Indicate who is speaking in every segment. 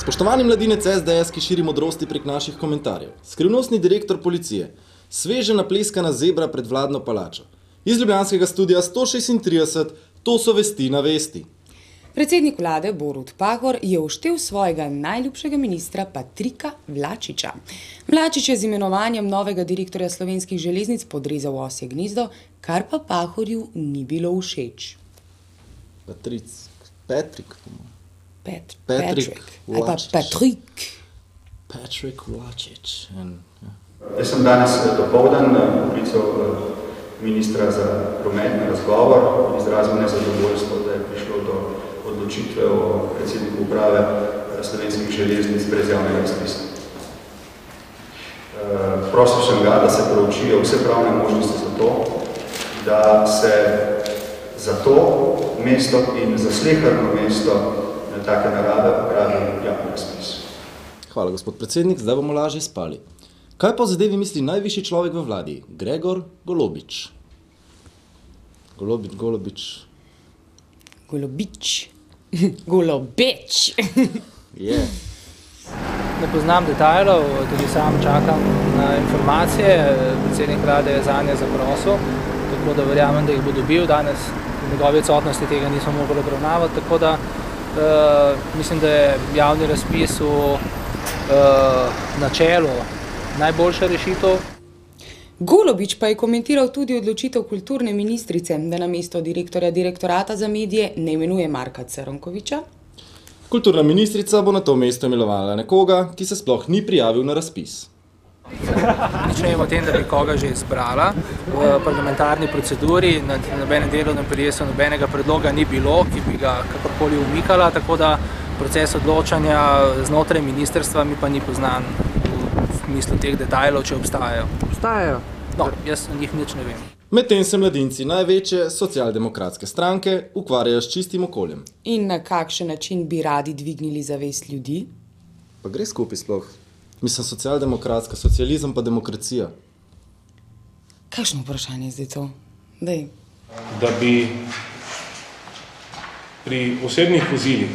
Speaker 1: Spoštovani mladinec SDS, ki širi modrosti prek naših komentarjev. Skrivnostni direktor policije. Sveže napleskana zebra pred vladno palačo. Iz ljubljanskega studia 136, to so vesti na vesti.
Speaker 2: Predsednik vlade Borut Pahor je oštel svojega najljubšega ministra Patrika Vlačiča. Vlačič je z imenovanjem novega direktorja Slovenskih železnic podrezal osje gnezdo, kar pa Pahorju ni bilo všeč.
Speaker 1: Patrick Vlačič.
Speaker 3: Jaz sem danes dopoldan poklical ministra za promet na razgovor in izrazil nezadovoljstvo, da je prišlo do odločitve o predsedniku uprave Slovenskih železnic brez javnega razpisa. Prosil sem ga, da se proučijo vse pravne možnosti za to, da se za to mesto in za sleherno mesto take narave opravi javni razpis.
Speaker 1: Hvala, gospod predsednik, zdaj bomo lažje spali. Kaj pa o zadevi misli najvišji človek v vladi? Gregor Golobič. Golobič. Je.
Speaker 4: Ne poznam detajlov, tudi sam čakam na informacije. Predsednik vlade je zanje zaprosil, tako da verjamem, da jih bo dobil. Danes v njegovi odsotnosti tega nismo mogli obravnavati, tako da mislim, da je javni razpis v načelu najboljša rešitev.
Speaker 2: Golobič pa je komentiral tudi odločitev kulturne ministrice, da namesto direktorja direktorata za medije ne imenuje Marka Crnkoviča.
Speaker 1: Kulturna ministrica bo na to mesto imenovala nekoga, ki se sploh ni prijavil na razpis.
Speaker 4: Nič ne vem o tem, da bi koga že izbrala. V parlamentarni proceduri na nobenem delovnem telesu nobenega predloga ni bilo, ki bi ga kakorkoli umikala, tako da proces odločanja znotraj ministrstva mi pa ni poznan v smislu teh detajlov, če obstajajo.
Speaker 5: Obstajajo?
Speaker 4: No, jaz o njih nič ne vem.
Speaker 1: Medtem se mladinci največje socialdemokratske stranke ukvarjajo s čistim okoljem.
Speaker 2: In na kakšen način bi radi dvignili zavest ljudi?
Speaker 1: Pa gre skupaj sploh. Mislim, socialdemokratska, socializem pa demokracija.
Speaker 2: Kakšno vprašanje je zdaj to? Daj.
Speaker 6: Da bi pri osebnih vozilih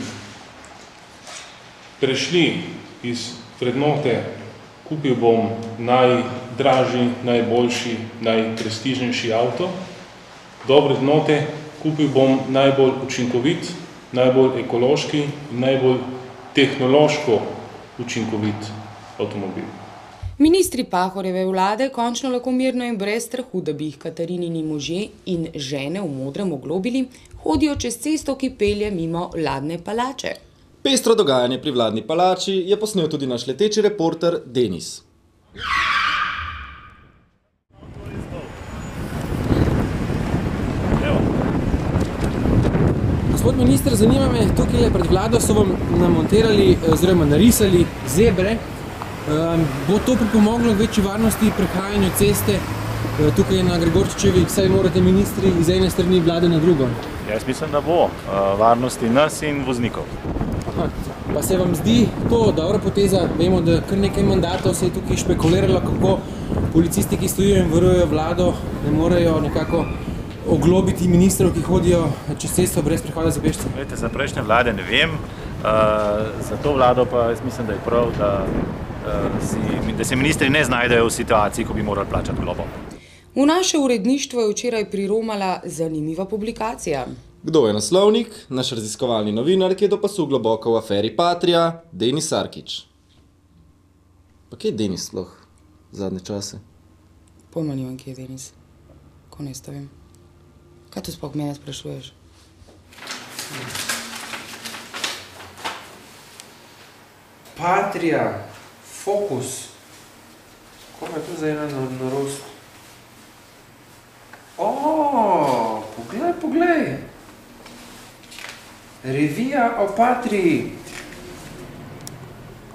Speaker 6: prešli iz vrednote kupil bom najdražji, najboljši, najprestižnejši avto, do vrednote kupil bom najbolj učinkovit, najbolj ekološki in najbolj tehnološko učinkovit avtomobil.
Speaker 2: Ministri Pahorjeve vlade končno lahko mirno in brez strahu, da bi jih Katarinini možje in žene v modrem oglobili, hodijo čez cesto, ki pelje mimo vladne palače.
Speaker 1: Pestro dogajanje pri vladni palači je posnel tudi naš leteči reporter Denis.
Speaker 5: Gospod minister, zanima me, tukaj pred vlado so vam namontirali oziroma narisali zebre. Bo to pripomoglo k večji varnosti prehajanju ceste tukaj na Gregorčičevi, saj morate ministri iz ene strani vlade na drugo?
Speaker 7: Jaz mislim, da bo varnosti nas in voznikov.
Speaker 5: Pa se vam zdi to dobra poteza? Vemo, da kar nekaj mandatov se je tukaj špekuliralo, kako policisti, ki stojijo in varujejo vlado, ne morejo nekako oglobiti ministrov, ki hodijo čez cesto brez prehoda za pešce.
Speaker 7: Za prejšnje vlade ne vem, za to vlado pa jaz mislim, da je prav, da se ministri ne znajdejo v situaciji, ko bi morali plačati globo.
Speaker 2: V naše uredništvo je včeraj priromala zanimiva publikacija.
Speaker 1: Kdo je naslovnik? Naš raziskovalni novinar, ki je do pasu globoko v aferi Patria, Denis Sarkić. Pa kje je Denis sploh zadnje čase?
Speaker 2: Pojma nimam, kje je Denis. Ko ne stavim. Kaj to sploh mene sprašuješ?
Speaker 5: Patria, Fokus. Kako je to za ena norost? Poglej. Revija o Patriji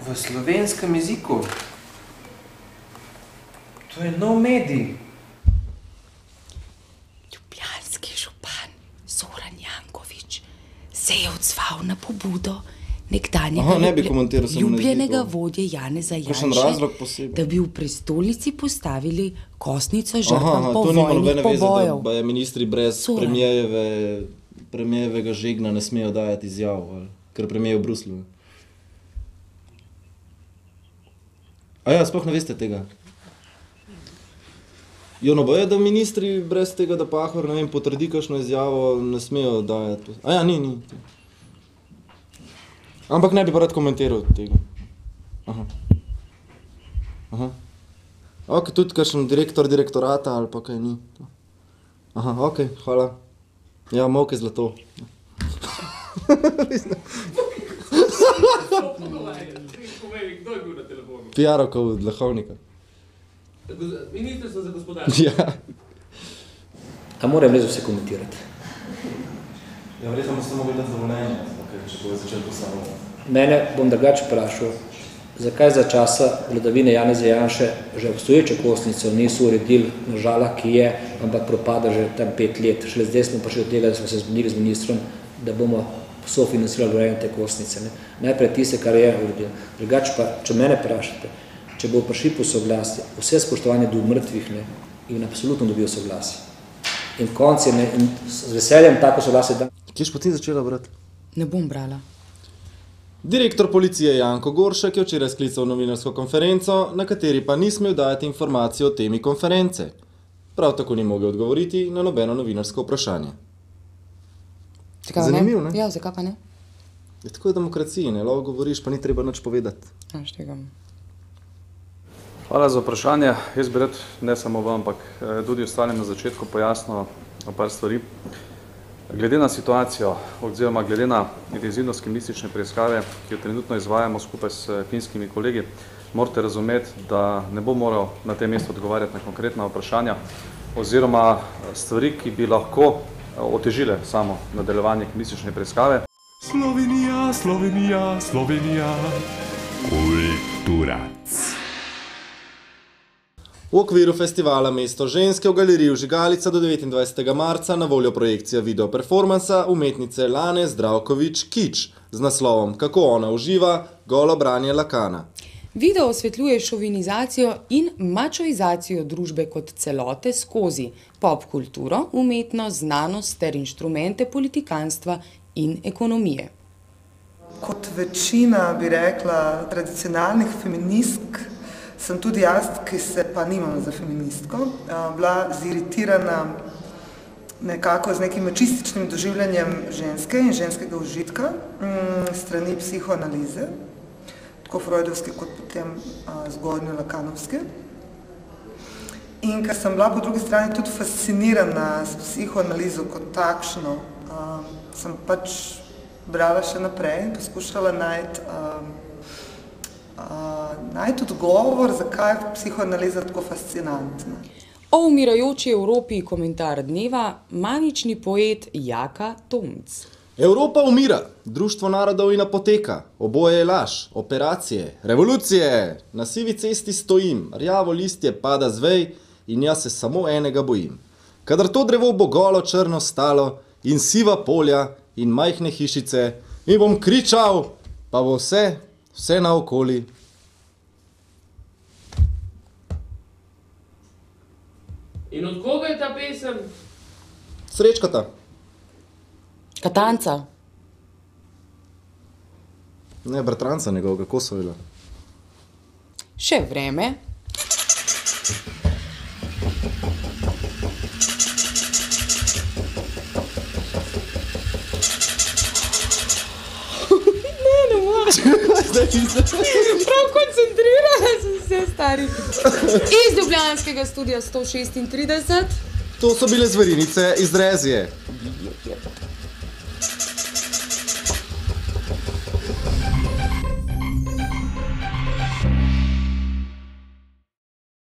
Speaker 5: v slovenskem jeziku. To je nov medij.
Speaker 2: Ljubljanski župan Zoran Janković se je odzval na pobudo nekdanjega ljubljenega vodje Janeza Janše, da bi v prestolnici postavili kostnico žrtvam povojnih pobojev.
Speaker 1: Da je ministri brez premijevega žegna ne smejo dajati izjav, ker premijer v Bruslju. A ja, sploh ne veste tega. No boje, da ministri brez tega, da Pahor, ne vem, potrdi kakšno izjavo, ne smejo dajati. A ja, ni. Ampak ne bi pa rad komentiral tega. Aha. Ok, tudi kakšen direktorata ali pa kaj ni. Aha, ok, hvala. Ja, molke zlato. PR-ovka od Lahovnika.
Speaker 5: Ministrstvo za gospodarstvo.
Speaker 1: Ja.
Speaker 8: A moram res vse komentirati?
Speaker 1: Ja, verjetno ste mogli dati dovoljenje, če bo začel postavljati.
Speaker 8: Mene bom drugače vprašal, zakaj za časa vladavine Janeza Janše že obstoječo kostnico niso uredili na Žalah, ki je, ampak propada že tam 5 let. Šele zdaj smo prišli od tega, da smo se zmenili z ministrom, da bomo sofinancirali urejanje te kostnice. Najprej tiste, kar je uredil. Drugače pa, če mene vprašate, če bo prišli po soglasje, vse spoštovanje do mrtvih in absolutno dobijo soglasje. In konc je in z veseljem tako soglasje da.
Speaker 1: Kje pa ti začela brati?
Speaker 2: Ne bom brala.
Speaker 1: Direktor policije Janko Goršek je včeraj sklical novinarsko konferenco, na kateri pa ni smel dajati informacije o temi konference. Prav tako ni mogel odgovoriti na nobeno novinarsko vprašanje. Zanimivo, ne?
Speaker 2: Ja, zakaj pa ne?
Speaker 1: Je tako v demokraciji, ne? Lahko govoriš, pa ni treba nič povedati.
Speaker 9: Hvala za vprašanje. Jaz bi rad ne samo vam, ampak tudi ostalim na začetku pojasnil par stvari. Glede na situacijo, oziroma glede na intenzivnost kriminalistične preiskave, ki jo trenutno izvajamo skupaj s finskimi kolegi, morate razumeti, da ne bom moral na tem mestu odgovarjati na konkretna vprašanja oziroma stvari, ki bi lahko otežile samo nadaljevanje kriminalistične preiskave.
Speaker 10: Slovenija, Slovenija, Slovenija, kulturac.
Speaker 1: V okviru festivala Mesto ženske v galeriji Vžigalica do 29. marca na voljo projekcija videoperformansa umetnice Lane Zdravkovič Kič z naslovom Kako ona uživa, golo branje Lakana.
Speaker 2: Video osvetljuje šovinizacijo in mačoizacijo družbe kot celote skozi pop kulturo, umetnost, znanost ter inštrumente politikanstva in ekonomije.
Speaker 11: Kot večina, bi rekla, tradicionalnih feministk, sem tudi jaz, ki se pa nimam za feministko, bila ziritirana nekako z nekim mačističnim doživljanjem ženske in ženskega užitka strani psihoanalize, tako freudovske kot potem zgodnje lakanovske. In ker sem bila po drugi strani tudi fascinirana s psihoanalizo kot takšno, sem pač brala še naprej in poskušala najti odgovor, zakaj je psihoanaliza tako fascinantna.
Speaker 2: O umirajoči Evropi komentar dneva manični poet Jaka Tomc.
Speaker 1: Evropa umira, društvo narodov in apoteka, oboje je laž, operacije, revolucije, na sivi cesti stojim, rjavo listje pada z vej in jaz se samo enega bojim. Kadar to drevo bo golo črno stalo in siva polja in majhne hišice in bom kričal, pa bo vse naokoli.
Speaker 5: In od koga je ta pesem?
Speaker 1: Srečkata.
Speaker 2: Katanca.
Speaker 1: Ne, bratranca njegovega, Kosovila.
Speaker 2: Še vreme. Ne moreš. Prav koncentrirala sem se, stari. Iz ljubljanskega studia 136.
Speaker 1: To so bile Zverinice iz Rezije.